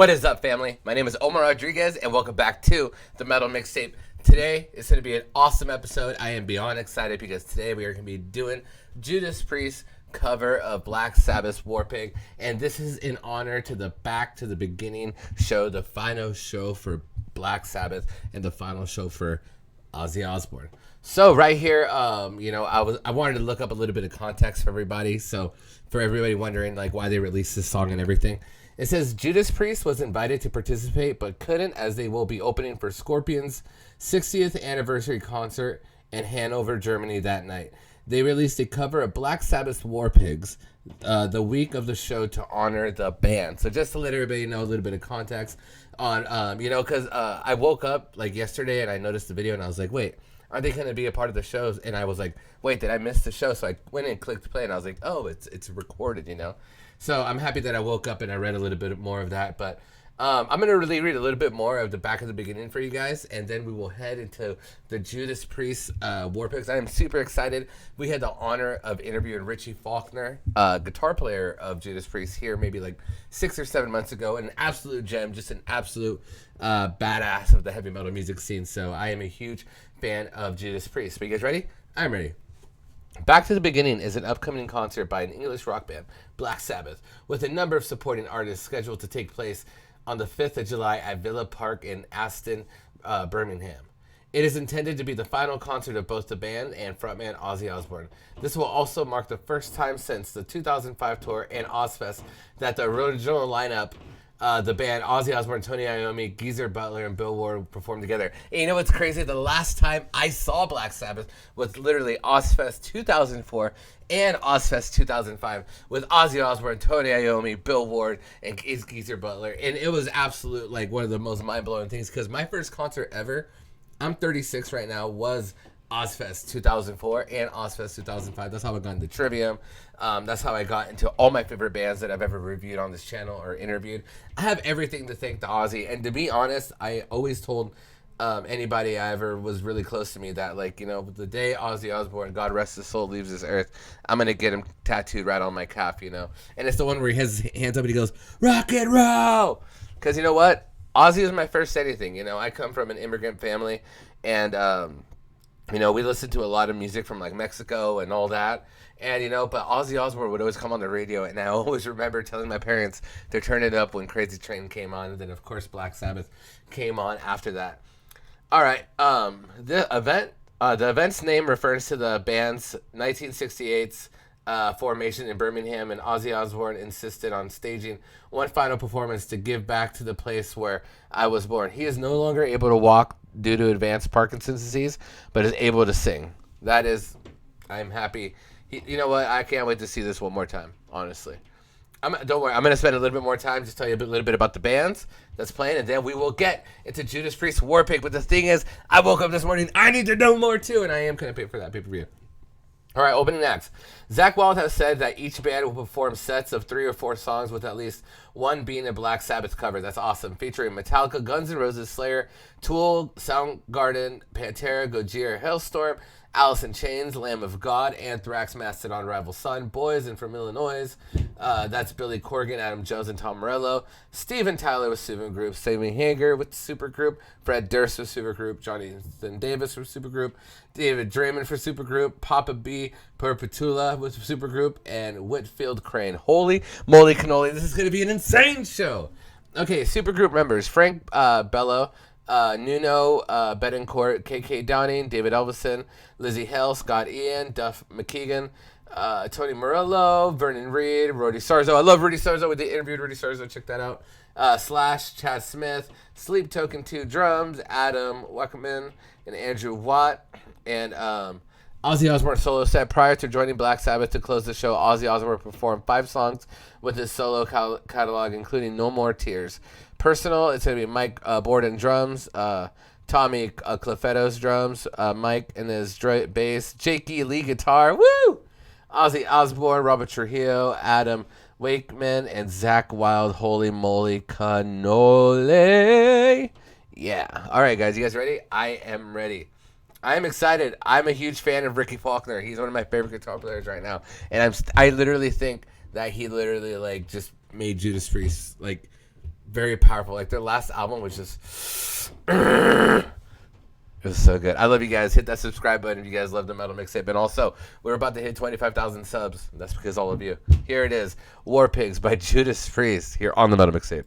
What is up, family? My name is Omar Rodriguez, and welcome back to the Metal Mixtape. Today is going to be an awesome episode. I am beyond excited because today we are going to be doing Judas Priest cover of Black Sabbath's War Pig, and this is in honor to the Back to the Beginning show, the final show for Black Sabbath and the final show for Ozzy Osbourne. So right here, I wanted to look up a little bit of context for everybody. So for everybody wondering like why they released this song and everything. It says Judas Priest was invited to participate but couldn't, as they will be opening for Scorpion's 60th anniversary concert in Hanover, Germany that night. They released a cover of Black Sabbath's War Pigs the week of the show to honor the band. So just to let everybody know a little bit of context on, because I woke up like yesterday and I noticed the video and I was like, wait, aren't they going to be a part of the shows? And I was like, wait, did I miss the show? So I went and clicked play and I was like, oh, it's recorded, So I'm happy that I woke up and I read a little bit more of that. But I'm going to really read a little bit more of the Back of the Beginning for you guys. And then we will head into the Judas Priest War Pigs. I am super excited. We had the honor of interviewing Richie Faulkner, guitar player of Judas Priest, here maybe like 6 or 7 months ago. An absolute gem, just an absolute badass of the heavy metal music scene. So I am a huge fan of Judas Priest. Are you guys ready? I'm ready. Back to the Beginning is an upcoming concert by an English rock band, Black Sabbath, with a number of supporting artists scheduled to take place on the 5th of July at Villa Park in Ashland, Birmingham. It is intended to be the final concert of both the band and frontman Ozzy Osbourne. This will also mark the first time since the 2005 tour and Ozfest that the original lineup, the band Ozzy Osbourne, Tony Iommi, Geezer Butler, and Bill Ward performed together. And you know what's crazy? The last time I saw Black Sabbath was literally Ozfest 2004 and Ozfest 2005 with Ozzy Osbourne, Tony Iommi, Bill Ward, and Geezer Butler. And it was absolute, like, one of the most mind-blowing things because my first concert ever, I'm 36 right now, was Ozfest 2004 and Ozfest 2005. That's how I got into Trivium. That's how I got into all my favorite bands that I've ever reviewed on this channel or interviewed. I have everything to thank to Ozzy. And to be honest, I always told anybody I ever was really close to me that, like, the day Ozzy Osbourne, God rest his soul, leaves this earth, I'm going to get him tattooed right on my calf, And it's the one where he has his hands up and he goes, rock and roll! Because you know what? Ozzy was my first anything. I come from an immigrant family and, we listened to a lot of music from like Mexico and all that. And, but Ozzy Osbourne would always come on the radio. And I always remember telling my parents to turn it up when Crazy Train came on. And then, of course, Black Sabbath came on after that. All right. The event's name refers to the band's 1968's formation in Birmingham. And Ozzy Osbourne insisted on staging one final performance to give back to the place where I was born. He is no longer able to walk due to advanced Parkinson's disease, but is able to sing. I'm happy. You know what? I can't wait to see this one more time, honestly. Don't worry. I'm going to spend a little bit more time just tell you a little bit about the bands that's playing, and then we will get into Judas Priest War Pig. But the thing is, I woke up this morning, I need to know more too, and I am going to pay for that pay-per-view. All right, opening acts. Zakk Wylde has said that each band will perform sets of 3 or 4 songs with at least one being a Black Sabbath cover. That's awesome. Featuring Metallica, Guns N' Roses, Slayer, Tool, Soundgarden, Pantera, Gojira, Hailstorm, Alice in Chains, Lamb of God, Anthrax, Mastodon, Rival Sun, Boys, and from Illinois. That's Billy Corgan, Adam Jones, and Tom Morello. Steven Tyler with Supergroup, Sammy Hagar with Supergroup, Fred Durst with Supergroup, Jonathan Davis for Supergroup, David Draymond for Supergroup, Papa B, Perpetua with Supergroup, and Whitfield Crane. Holy moly cannoli, this is going to be an insane show. Okay, Supergroup members, Frank Bello, Nuno Betancourt, KK Downing, David Elvison, Lizzie Hale, Scott Ian, Duff McKagan, Tony Morello, Vernon Reed, Rudy Sarzo. I love Rudy Sarzo. We did interviewed Rudy Sarzo. Check that out. Slash, Chad Smith, Sleep Token 2 drums, Adam Wackerman, and Andrew Watt. And Ozzy Osbourne solo set. Prior to joining Black Sabbath to close the show, Ozzy Osbourne performed 5 songs with his solo catalog, including No More Tears. Personal, it's going to be Mike Borden drums, Tommy Cliffeto's drums, Mike and his bass, Jakey Lee guitar, woo! Ozzy Osbourne, Robert Trujillo, Adam Wakeman, and Zakk Wylde. Holy moly cannoli. Yeah. All right, guys. You guys ready? I am ready. I am excited. I'm a huge fan of Ricky Faulkner. He's one of my favorite guitar players right now. And I literally think that he literally, like, just made Judas Priest, like, very powerful. Like their last album was just it was so good. I love you guys. Hit that subscribe button if you guys love the Metal Mixtape. And also, we're about to hit 25,000 subs. That's because all of you. Here it is, War Pigs by Judas Priest here on the Metal Mixtape.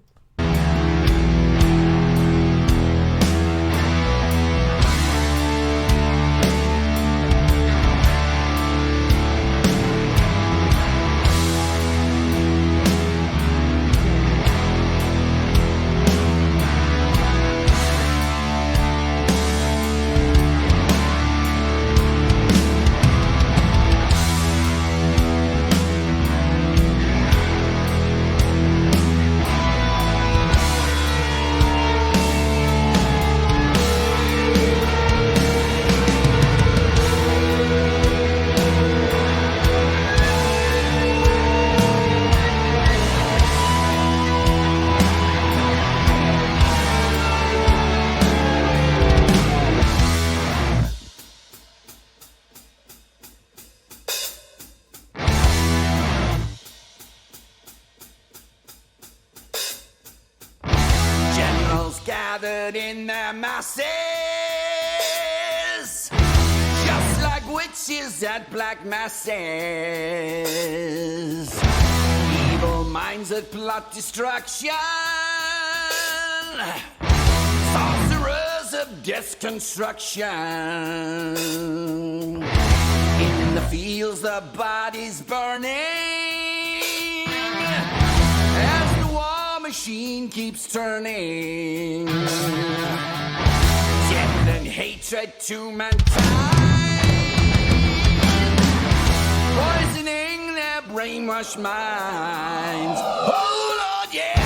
Gathered in their masses, just like witches at black masses. Evil minds that plot destruction, sorcerers of destruction. In the fields, the bodies burning, as the war machine keeps turning. Death and hatred to mankind, poisoning their brainwashed minds. Oh Lord, yeah!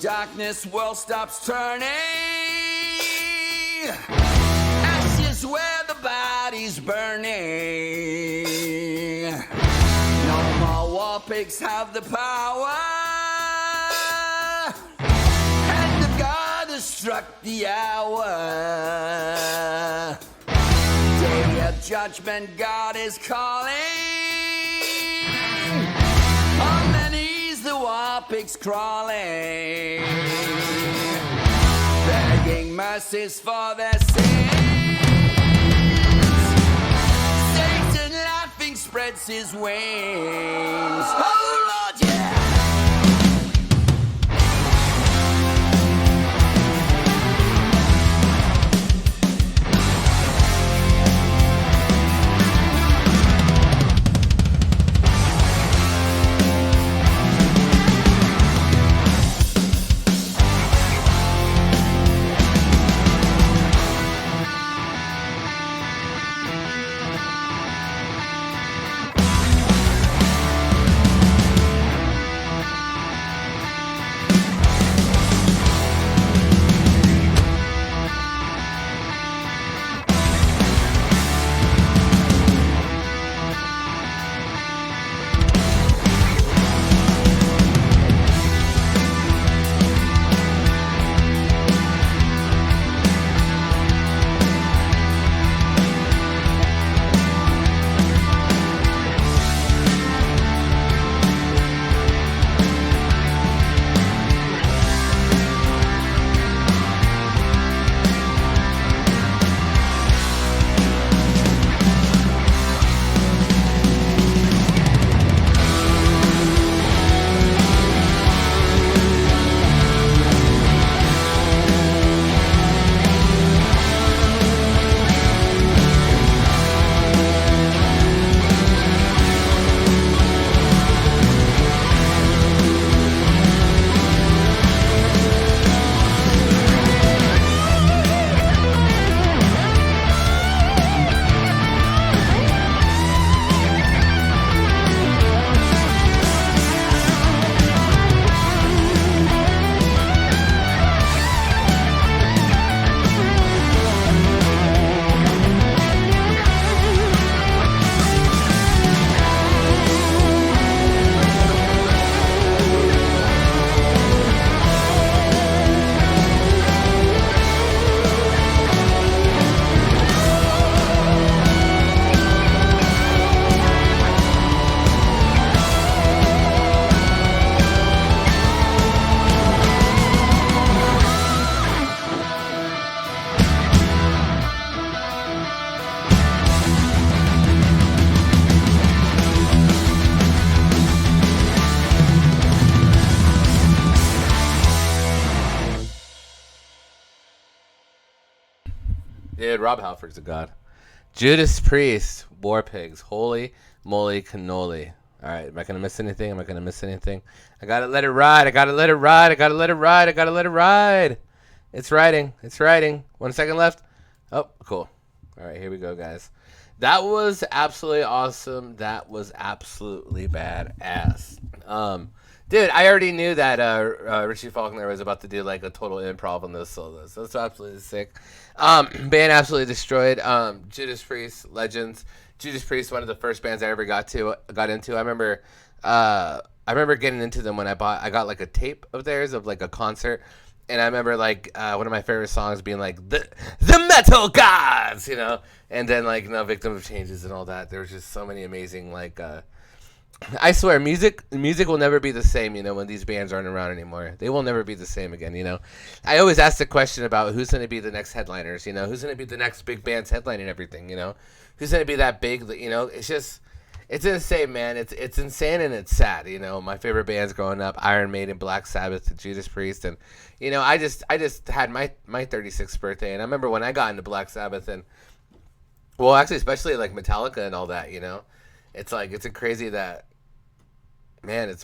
Darkness, world stops turning. Ashes where the body's burning. No more war pigs have the power. Hand of God has struck the hour. Day of judgment, God is calling. On their knees, the war pigs crawling, begging mercies for their sins. Satan laughing spreads his wings. Oh Lord, yeah! Dude, Rob Halford's a god. Judas Priest, War Pigs. Holy moly cannoli. All right, am I going to miss anything? Am I going to miss anything? I got to let it ride. I got to let it ride. I got to let it ride. I got to let it ride. It's riding. It's riding. 1 second left. Oh, cool. All right, here we go, guys. That was absolutely awesome. That was absolutely badass. Dude, I already knew that Richie Faulkner was about to do like a total improv on those solos. That's absolutely sick. Band absolutely destroyed. Judas Priest, legends. Judas Priest, one of the first bands I ever got into. I remember getting into them when I got like a tape of theirs of like a concert. And I remember like one of my favorite songs being like the Metal Gods, you know, and then like Victim of Changes and all that. There was just so many amazing like. I swear, music will never be the same, you know, when these bands aren't around anymore. They will never be the same again, you know. I always ask the question about who's going to be the next headliners, you know, who's going to be the next big bands headlining everything, you know, who's going to be that big, you know. It's just, it's insane, man. It's insane and it's sad, you know. My favorite bands growing up, Iron Maiden, Black Sabbath, and Judas Priest, and you know, I just had my 36th birthday, and I remember when I got into Black Sabbath, and well, actually, especially like Metallica and all that, you know. It's like it's a crazy that. Man, it's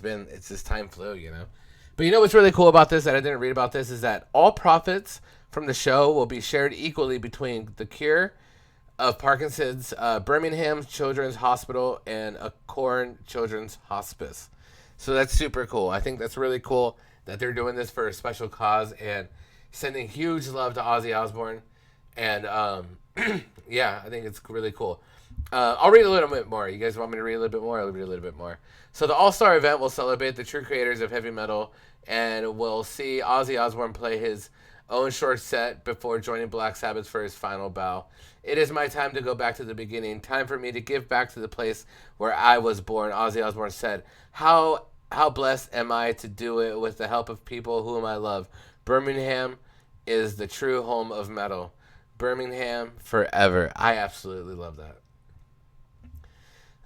this time flew, you know. But you know what's really cool about this that I didn't read about this is that all profits from the show will be shared equally between the cure of Parkinson's, Birmingham Children's Hospital, and Acorn Children's Hospice. So that's super cool. I think that's really cool that they're doing this for a special cause and sending huge love to Ozzy Osbourne And yeah, I think it's really cool. I'll read a little bit more. You guys want me to read a little bit more? I'll read a little bit more. So the All-Star event will celebrate the true creators of heavy metal, and we'll see Ozzy Osbourne play his own short set before joining Black Sabbath for his final bow. It is my time to go back to the beginning. Time for me to give back to the place where I was born, Ozzy Osbourne said. How blessed am I to do it with the help of people whom I love. Birmingham is the true home of metal. Birmingham forever. I absolutely love that.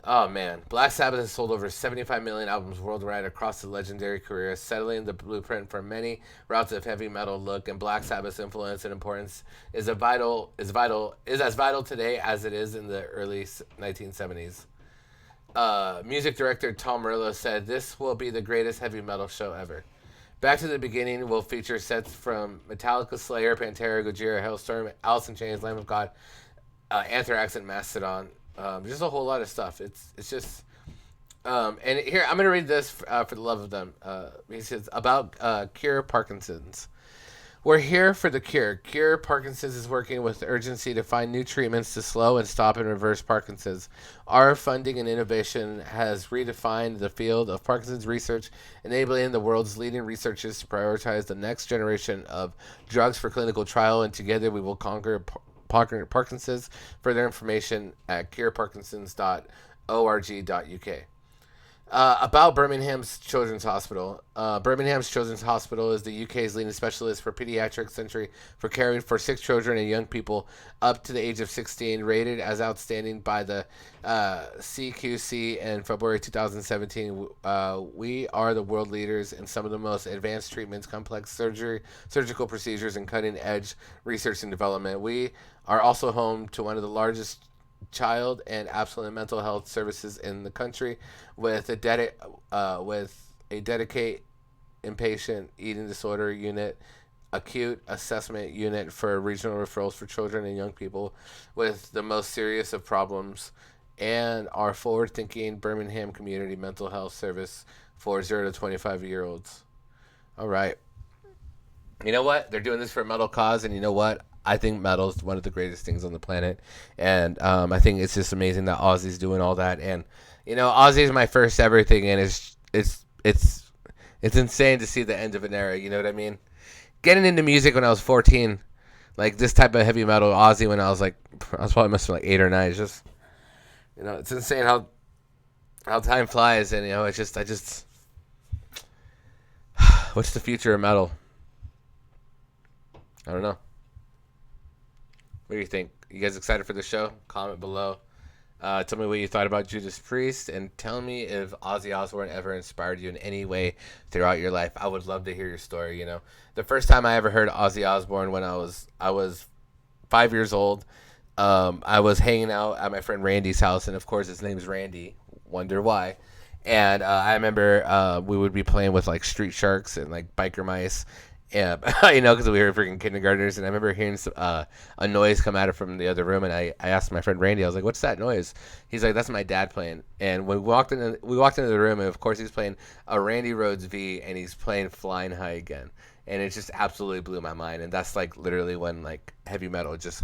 Oh man, Black Sabbath has sold over 75 million albums worldwide across the legendary career, settling the blueprint for many routes of heavy metal look. And Black Sabbath's influence and importance is as vital today as it is in the early 1970s. Music director Tom Morello said, "This will be the greatest heavy metal show ever." Back to the Beginning will feature sets from Metallica, Slayer, Pantera, Gojira, Hailstorm, Alice in Chains, Lamb of God, Anthrax, and Mastodon. Just a whole lot of stuff. It's just, and here I'm gonna read this for the love of them. He says about cure Parkinson's. We're here for the cure. Cure Parkinson's is working with urgency to find new treatments to slow and stop and reverse Parkinson's. Our funding and innovation has redefined the field of Parkinson's research, enabling the world's leading researchers to prioritize the next generation of drugs for clinical trial, and together we will conquer Parkinson's. Further information at cureparkinsons.org.uk. About Birmingham's Children's Hospital. Birmingham's Children's Hospital is the UK's leading specialist for pediatric surgery for caring for sick children and young people up to the age of 16, rated as outstanding by the CQC in February 2017. We are the world leaders in some of the most advanced treatments, complex surgical procedures, and cutting-edge research and development. We are also home to one of the largest child and absolute mental health services in the country, with a dedicated inpatient eating disorder unit, acute assessment unit for regional referrals for children and young people with the most serious of problems, and our forward-thinking Birmingham Community Mental Health Service for 0 to 25-year-olds. All right. You know what? They're doing this for a metal cause, and you know what? I think metal is one of the greatest things on the planet, and I think it's just amazing that Ozzy's doing all that. And you know, Ozzy is my first ever thing, and it's insane to see the end of an era. You know what I mean? Getting into music when I was 14, like this type of heavy metal, Ozzy when I was probably must have been like 8 or 9. It's just, you know, it's insane how time flies, and you know, I just what's the future of metal? I don't know. What do you think? You guys excited for the show? Comment below. Tell me what you thought about Judas Priest, and tell me if Ozzy Osbourne ever inspired you in any way throughout your life. I would love to hear your story. You know, the first time I ever heard Ozzy Osbourne when I was 5 years old. I was hanging out at my friend Randy's house, and of course his name's Randy. Wonder why? And I remember we would be playing with like Street Sharks and like Biker Mice. Yeah, you know, because we were freaking kindergartners, and I remember hearing a noise come out of from the other room, and I asked my friend Randy, I was like, "What's that noise?" He's like, "That's my dad playing." And when we walked into the room, and of course he's playing a Randy Rhoads V, and he's playing Flying High Again, and it just absolutely blew my mind. And that's like literally when like heavy metal just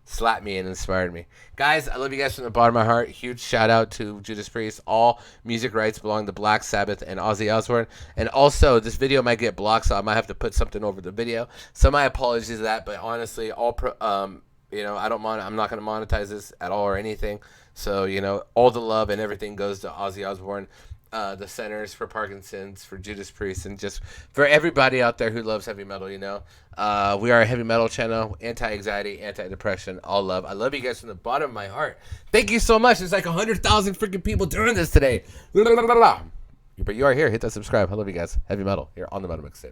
slapped me and inspired me. Guys, I love you guys from the bottom of my heart. Huge shout out to Judas Priest. All music rights belong to Black Sabbath and Ozzy Osbourne. And also, this video might get blocked, so I might have to put something over the video. So my apologies to that, but honestly, you know, I'm not going to monetize this at all or anything. So, you know, all the love and everything goes to Ozzy Osbourne, the Centers for Parkinson's, for Judas Priest, and just for everybody out there who loves heavy metal. You know, we are a heavy metal channel, anti-anxiety, anti-depression, all love. I love you guys from the bottom of my heart. Thank you so much. There's like 100,000 freaking people doing this today. But you are here. Hit that subscribe. I love you guys. Heavy metal here on the Metal Mixtape.